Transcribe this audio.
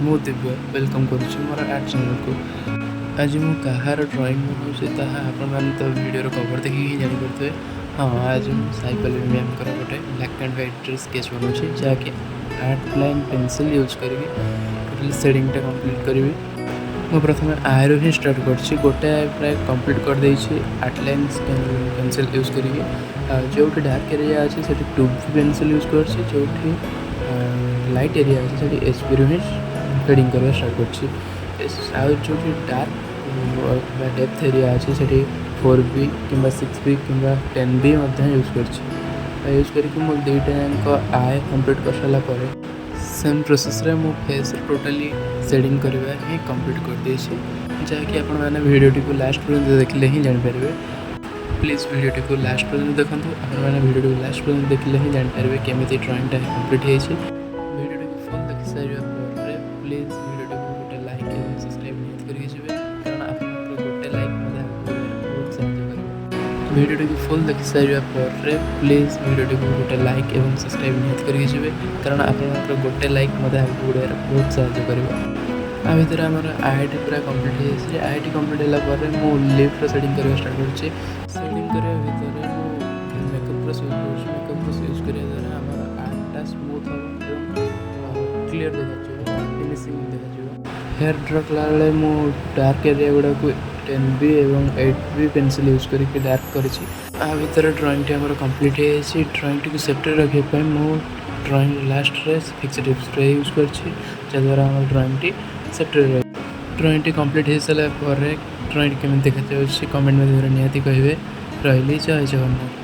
मु Divya welcome करुच्ची more art channel को। आज मु कहार ड्राइंग बनाऊँ ताहा आपण मैंने तो वीडियो कवर देखिए ही जानीपे। हाँ, आज साई पल्लवी मैम गोटे ब्लैक एंड व्हाइट स्केच बनाऊँगी जहाँकि आर्ट लाइन पेंसिल यूज करी टोटल सेडिंगटा कंप्लीट करी। मु प्रथम आय रू ही स्टार्ट कर गोटे आय प्राय कंप्लीट कर देछि आर्ट लाइन पेंसिल यूज करी। जो डार्क एरिया अच्छे से 2B पेंसिल यूज कर जो लाइट एरिया अच्छे से HP रू ही शेडिंग करवा स्टार्ट कर जो डार्क डेप्थ एरिया अच्छे से 4B कि 6B कि 10B यूज कर यूज करके दुईटा आय कंप्लीट कर सारापर सेम प्रोसेस रे मो फेस टोटली शेडिंग करवा ही कंप्लीट कर दे जहाँकि आपण मैंने वीडियोटी को लास्ट पर्यंत देखले ही जानीपर। प्लीज़ वीडियोटी को लास्ट पर्यंत देखूँ। आपण मैंने वीडियो को लास्ट पर्यंत देखले ही जानीपर केमी ड्रॉइंगटा कंप्लीट हो। वीडियोटी को फुल देखि सारे प्लीज़ वीडियोटी को गोटे लाइक और सब्सक्राइब निहाती करके जिवे कारण आपन गोटे लाइक मते बहुत साहाय्य करिवो। वीडियोटी को फुल देखि सारे प्लीज़ वीडियोटी को गोटे लाइक और सब्सक्राइब निहाती करके जिवे कारण आपन गोटे लाइक मते बहुत साहाय्य करिवो। आ भितर आमर आईटी पूरा कंप्लीट हो आईटी कंप्लीट होगा मु लिफ्ट शेडिंग करवा स्टार्ट कर शेडिंग करवा भितर मु makeup brush use makeup brush use करने द्वारा आमर आर्टा स्मूथ और क्लीयर देखा फिनिशिंग देखा। हेयर ड्रा कला बेले मु डार्क एरिया गुड़ा को 10B और 8B पेंसिल यूज करके डार्क करी। आ भितर ड्रॉइंग टी आमर कंप्लीट हो ड्रॉइंग टी सेफ्टी रखापी मु ड्रॉइंग लास्ट रे फिक्स्ड स्प्रे यूज कर जद्वारा आम ड्रॉइंग टी सेफ्टी रही। ड्रॉइंग टी कंप्लीट हो सारापर ड्रॉइंग केमी देखा कमेंट में निहाती कहे। रही जय जगन्नाथ।